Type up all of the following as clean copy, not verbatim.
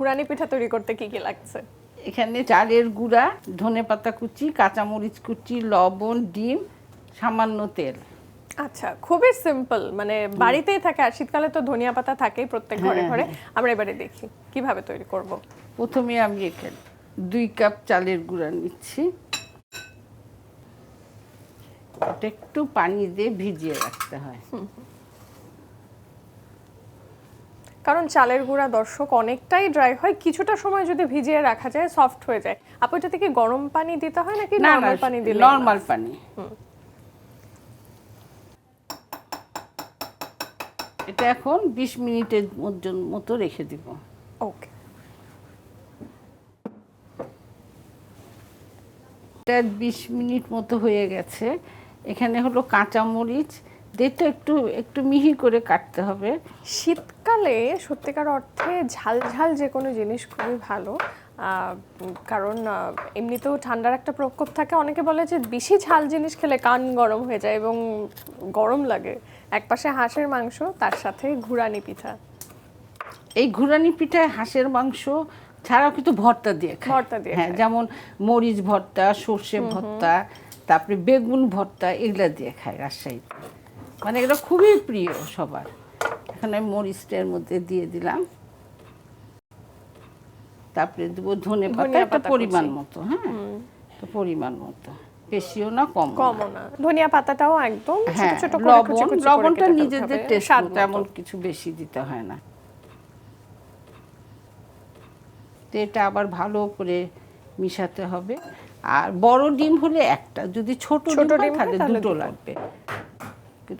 ঘুরানি পিঠা তৈরি করতে কি কি লাগছে? এখানে চালের গুঁড়া, ধনেপাতা কুচি, কাঁচামরিচ কুচি, লবণ, ডিম, সামান্য তেল। আচ্ছা, খুবই সিম্পল, মানে বাড়িতেই থাকে। আর শীতকালে তো ধনিয়া পাতা থাকেই প্রত্যেক ঘরে ঘরে। আমরা এবারে দেখি কিভাবে তৈরি করব। প্রথমে আমি এখানে 2 কাপ চালের গুঁড়া নিচ্ছি। এটা একটু পানি দিয়ে ভিজিয়ে রাখতে হয়, কারণ চালের গুঁড়া দর্শক অনেকটাই ড্রাই হয়, কিছুটা সময় যদি ভিজিয়ে রাখা যায় সফট হয়ে যায়। আপু এটা থেকে গরম পানি দিতে হয় নাকি না না নরমাল পানি দিলে? নরমাল পানি। এটা এখন 20 মিনিটের মতো রেখে দিব। ওকে। এটা 20 মিনিট মতো হয়ে গেছে। এখানে হলো কাঁচামরিচ, যেটা একটু একটু মিহি করে কাটতে হবে। শীতকালে সত্যিকার অর্থে ঝাল ঝাল যে কোনো জিনিস খুবই ভালো, কারণ এমনিতেও ঠান্ডার একটা প্রকোপ থাকে। অনেকে বলে যে বেশি ঝাল জিনিস খেলে কান গরম হয়ে যায় এবং গরম লাগে। একপাশে হাঁসের মাংস, তার সাথে ঘুরানি পিঠা। এই ঘুরানি পিঠায় হাঁসের মাংস ছাড়াও কিন্তু ভর্তা দিয়ে খায়। ভর্তা দিয়ে হ্যাঁ, খায়। যেমন মরিচ ভর্তা, সর্ষে ভর্তা, তারপরে বেগুন ভর্তা, এগুলা দিয়ে খায় রাজশাহীতে। মানে এগুলো খুবই প্রিয় সবার। এখানে মরিচটার মধ্যে দিয়ে দিলাম, তারপরে দেবো ধনে পাতা একটা পরিমাণ মতো। হ্যাঁ, তো পরিমাণ মতো, বেশিও না কমও না। ধনিয়া পাতাটাও একদম ছোট হ্যাঁ, ছোট করে কুচি কুচি করে লবণটা কেটে নিজেদের ফেলতে হবে, টেস্ট স্বাদ তেমন মতো। কিছু বেশি দিতে হয় না। তো এটা আবার ভালো করে মিশাতে হবে। আর বড় ডিম হলে একটা, যদি ছোট ডিম হয় তাহলে দুটো লাগবে,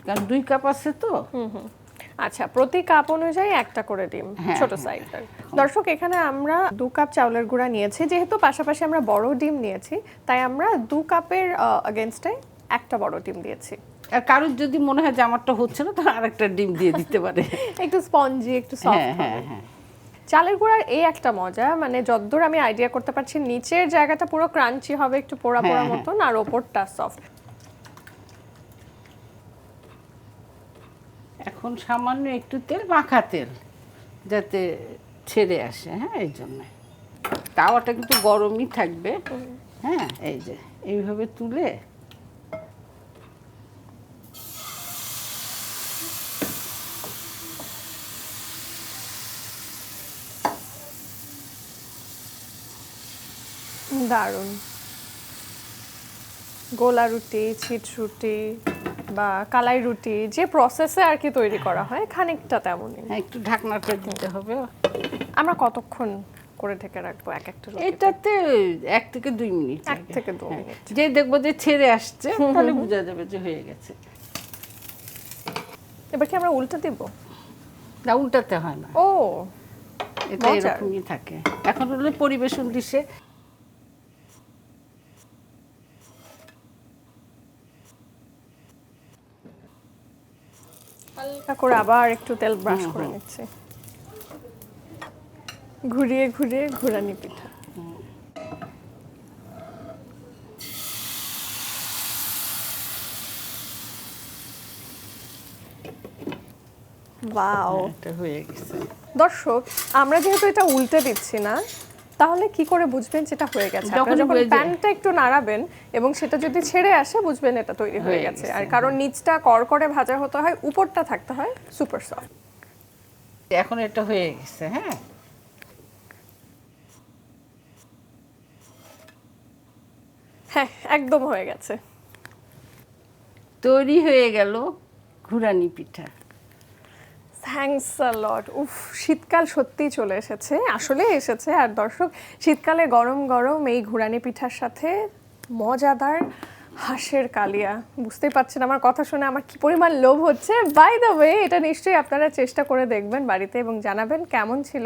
কারণ 2 কাপ আছে তো। আচ্ছা, প্রতি কাপ অনুযায়ী একটা করে ডিম, ছোট সাইজের। দর্শক, এখানে আমরা 2 কাপ চাউলের গুঁড়া নিয়েছি। যেহেতু পাশাপাশি আমরা বড় ডিম নিয়েছি, তাই আমরা 2 কাপের এগেইনস্টে একটা বড় ডিম দিয়েছি। আর কারোর যদি মনে হয় যে আমারটা হচ্ছে না, তাহলে আরেকটা ডিম দিয়ে দিতে পারে। একটু স্পঞ্জি, একটু সফট হবে। চালের গুঁড়ার এই একটা মজা, মানে যতদূর আমি আইডিয়া করতে পারছি, নিচের জায়গাটা পুরো ক্রাঞ্চি হবে, একটু পোড়া পোড়া মতন, আর ওপরটা সফট। এখন সামান্য একটু তেল, মাখা তেল, যাতে ছেড়ে আসে। হ্যাঁ, এই জন্য তাওয়াটা কিন্তু গরমই থাকবে। হ্যাঁ, এই যে এইভাবে তুলে দারুণ। গোলা রুটি, ছিট রুটি বা কালাই রুটি যে প্রসেসে আর কি তৈরি করা হয়, খানিকটা তেমনই। হ্যাঁ, একটু ঢাকনাটা দিতে হবে। আমরা কতক্ষণ করে ঢেকে রাখবো এক একটা রুটি? এটাতে 1 থেকে 2 মিনিট। 1 থেকে 2 মিনিট। যে দেখবো যে ছেড়ে আসছে, তাহলে বোঝা যাবে যে হয়ে গেছে। এবার কি আমরা উল্টে দিব? না, উল্টাতে হয় না। ও, এটা এরকমই থাকে। এখন হলো পরিবেশন ডিশে। হালকা করে আবার একটু তেল ব্রাশ করে নিচ্ছি। ঘুরিয়ে ঘুরিয়ে ঘুরানি পিঠা। ওয়াও, এটা হয়ে গেছে। দর্শক, আমরা যেহেতু এটা উল্টে দিচ্ছি না, তাহলে কি করে বুঝবেন যেটা হয়ে গেছে? আপনারা যখন প্যানটা একটু নাড়াবেন এবং সেটা যদি ছেড়ে আসে, বুঝবেন এটা তৈরি হয়ে গেছে। আর কারণ নিচটা কড়কড়ে ভাজা হতে হয়, উপরটা থাকতে হয় সুপার সফট। এখন এটা হয়ে গেছে। হ্যাঁ, হ্যাঁ, একদম হয়ে গেছে। তৈরি হয়ে গেল ঘুরানি পিঠা। থ্যাঙ্কস আ লট। উফ, শীতকাল সত্যিই চলে এসেছে, আসলে এসেছে। আর দর্শক, শীতকালে গরম গরম এই ঘুরানি পিঠার সাথে মজাদার হাঁসের কালিয়া, বুঝতেই পারছেন আমার কথা শুনে আমার কি পরিমাণ লোভ হচ্ছে। বাই দ্য ওয়ে, এটা নিশ্চয়ই আপনারা চেষ্টা করে দেখবেন বাড়িতে এবং জানাবেন কেমন ছিল।